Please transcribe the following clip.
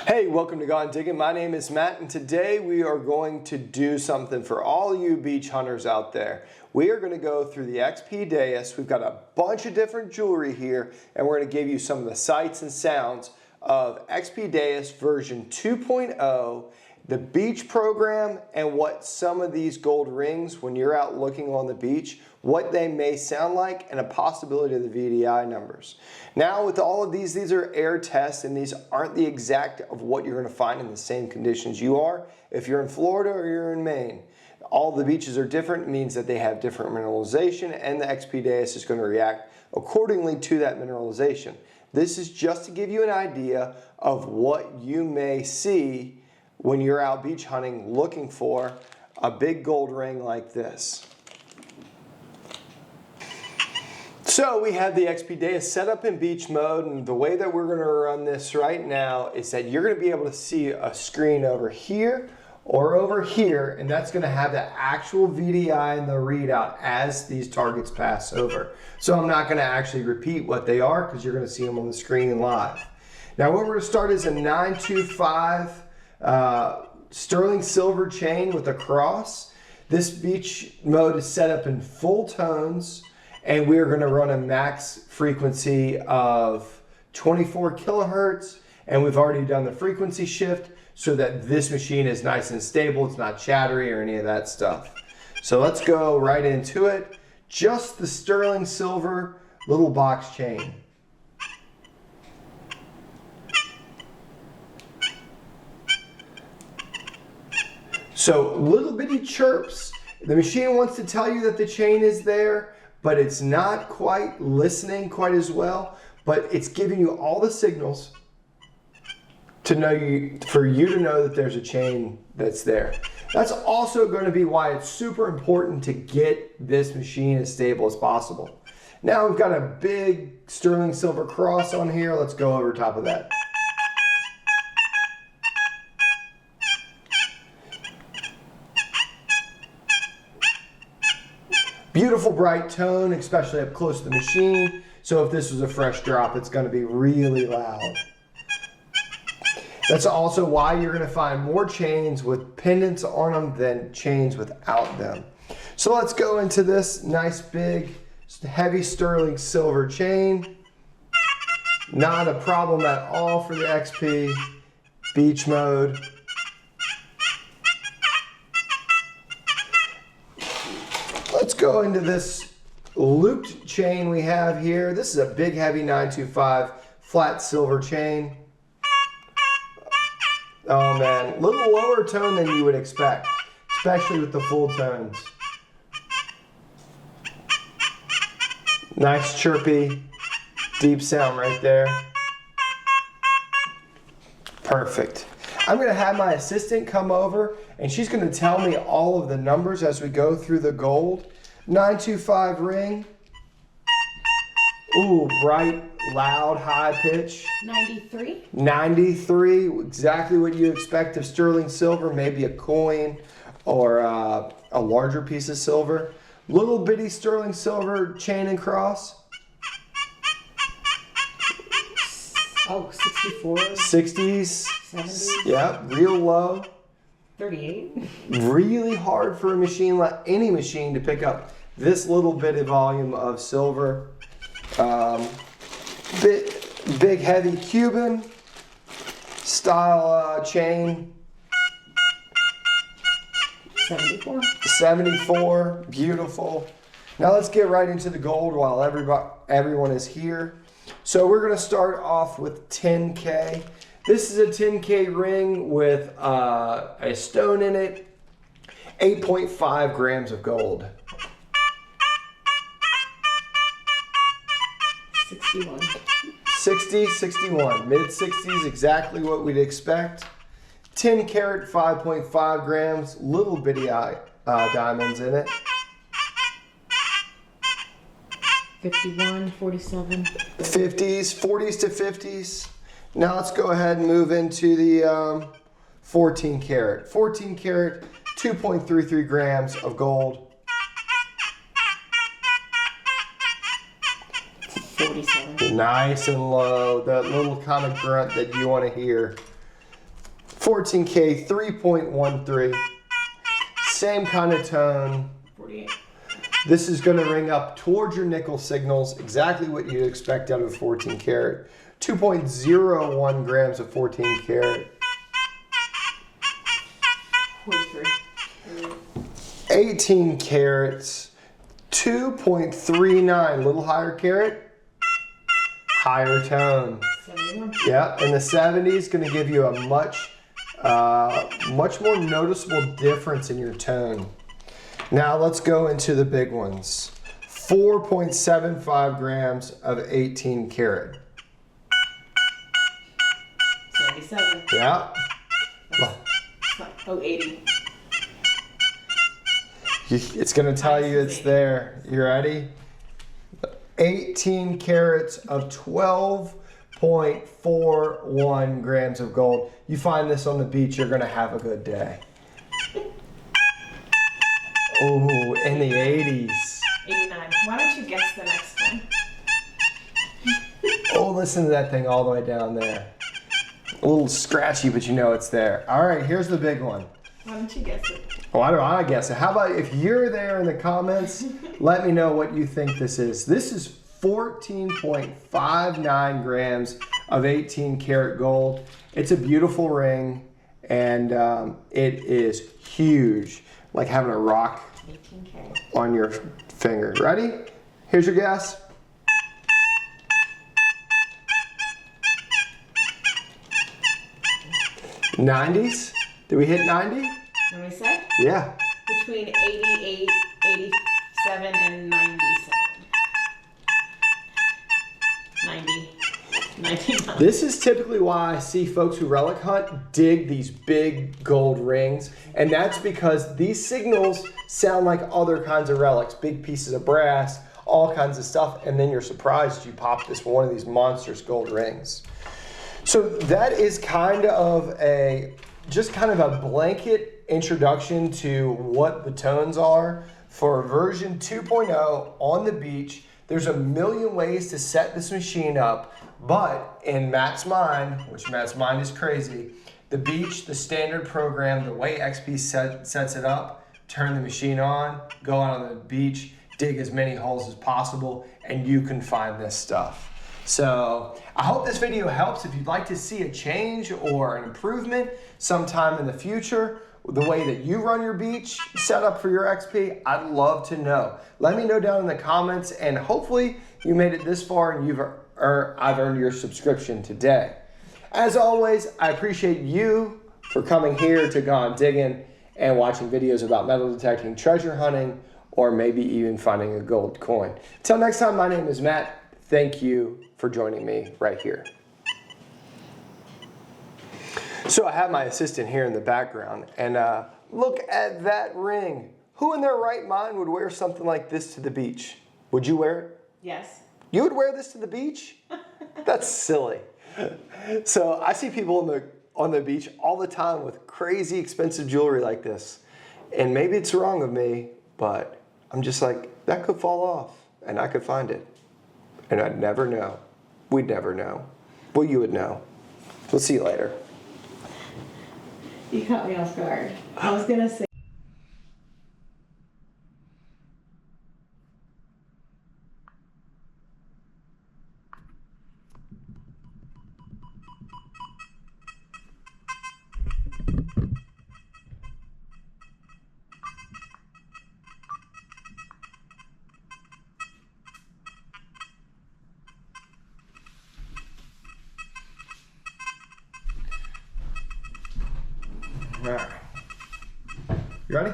Hey, welcome to Diggin. My name is Matt, and today we are going to do something for all you beach hunters out there. We are going to go through the XP Deus. We've got a bunch of different jewelry here, and we're going to give you some of the sights and sounds of XP Deus version 2.0, the beach program, and what some of these gold rings, when you're out looking on the beach, what they may sound like, and a possibility of the VDI numbers. Now with all of these are air tests, and these aren't the exact of what you're going to find in the same conditions you are. If you're in Florida or you're in Maine, all the beaches are different, means that they have different mineralization, and the XP Deus is going to react accordingly to that mineralization. This is just to give you an idea of what you may see when you're out beach hunting looking for a big gold ring like this. So we have the XP Deus set up in beach mode, and the way that we're going to run this right now is that you're going to be able to see a screen over here or over here, and that's going to have the actual VDI and the readout as these targets pass over. So I'm not going to actually repeat what they are because you're going to see them on the screen live. Now what we're going to start is a 925 sterling silver chain with a cross. This beach mode is set up in full tones, and we're going to run a max frequency of 24 kilohertz, and we've already done the frequency shift so that this machine is nice and stable. It's not chattery or any of that stuff. So let's go right into it. Just the sterling silver little box chain. So little bitty chirps. The machine wants to tell you that the chain is there, but it's not quite listening quite as well, but it's giving you all the signals to know for you to know that there's a chain that's there. That's also going to be why it's super important to get this machine as stable as possible. Now we've got a big sterling silver cross on here. Let's go over top of that. Beautiful bright tone, especially up close to the machine. So if this was a fresh drop, it's going to be really loud. That's also why you're going to find more chains with pendants on them than chains without them. So let's go into this nice big heavy sterling silver chain. Not a problem at all for the XP beach mode. Let's go into this looped chain we have here. This is a big heavy 925 flat silver chain. Oh man, a little lower tone than you would expect, especially with the full tones. Nice chirpy, deep sound right there. Perfect. I'm going to have my assistant come over, and she's going to tell me all of the numbers as we go through the gold. 925 ring. Ooh, bright, loud, high pitch. 93. 93, exactly what you expect of sterling silver, maybe a coin or a larger piece of silver. Little bitty sterling silver chain and cross. Oh, 64. 60s. 70s. Yep, real low. 38. Really hard for a machine, like any machine, to pick up this little bit of volume of silver. Big heavy Cuban style chain. 74. 74, beautiful. Now let's get right into the gold while everyone is here. So we're going to start off with 10K. This is a 10K ring with a stone in it, 8.5 grams of gold. 61. 60, 61, mid-60s, exactly what we'd expect. 10 karat, 5.5 grams, little bitty diamonds in it. 51, 47. 50s, 40s to 50s. Now let's go ahead and move into the 14 karat. 14 karat, 2.33 grams of gold. 47. Nice and low, that little kind of grunt that you want to hear. 14K, 3.13. Same kind of tone. 48. This is going to ring up towards your nickel signals, exactly what you'd expect out of a 14 karat. 2.01 grams of 14 karat. 43. 18 carats, 2.39, little higher carat, higher tone. 71. Yeah, and the 70 is going to give you a much more noticeable difference in your tone. Now let's go into the big ones. 4.75 grams of 18 karat. 77. Yeah. Oh, 80. It's going to tell you it's there. You ready? 18 carats of 12.41 grams of gold. You find this on the beach, you're going to have a good day. Oh, in the 80s. 89. Why don't you guess the next one? Oh, listen to that thing all the way down there. A little scratchy, but you know it's there. All right, here's the big one. Why don't you guess it? Why do I guess it? How about if you're there in the comments, let me know what you think this is. This is 14.59 grams of 18 karat gold. It's a beautiful ring, and it is huge, like having a rock 18K. on your finger. Ready? Here's your guess. '90s? Did we hit 90? What did we say? Yeah. Between 88, 87, and 97. 90. 99. This is typically why I see folks who relic hunt dig these big gold rings, and that's because these signals sound like other kinds of relics, big pieces of brass, all kinds of stuff, and then you're surprised you pop this one of these monstrous gold rings. So that is kind of just kind of a blanket introduction to what the tones are for version 2.0 on the beach. There's a million ways to set this machine up, but in Matt's mind, which Matt's mind is crazy, the beach, the standard program, the way XP sets it up, turn the machine on, go out on the beach, dig as many holes as possible, and you can find this stuff. So I hope this video helps. If you'd like to see a change or an improvement sometime in the future, the way that you run your beach setup for your XP, I'd love to know. Let me know down in the comments, and hopefully you made it this far and I've earned your subscription today. As always, I appreciate you for coming here to Gone Diggin' and watching videos about metal detecting, treasure hunting, or maybe even finding a gold coin. Till next time, my name is Matt. Thank you for joining me right here. So I have my assistant here in the background, and look at that ring. Who in their right mind would wear something like this to the beach? Would you wear it? Yes. You would wear this to the beach? That's silly. So I see people on the beach all the time with crazy expensive jewelry like this. And maybe it's wrong of me, but I'm just like, that could fall off and I could find it. And I'd never know. We'd never know. Well, you would know. We'll see you later. You caught me off guard. I was going to say. All right. You ready?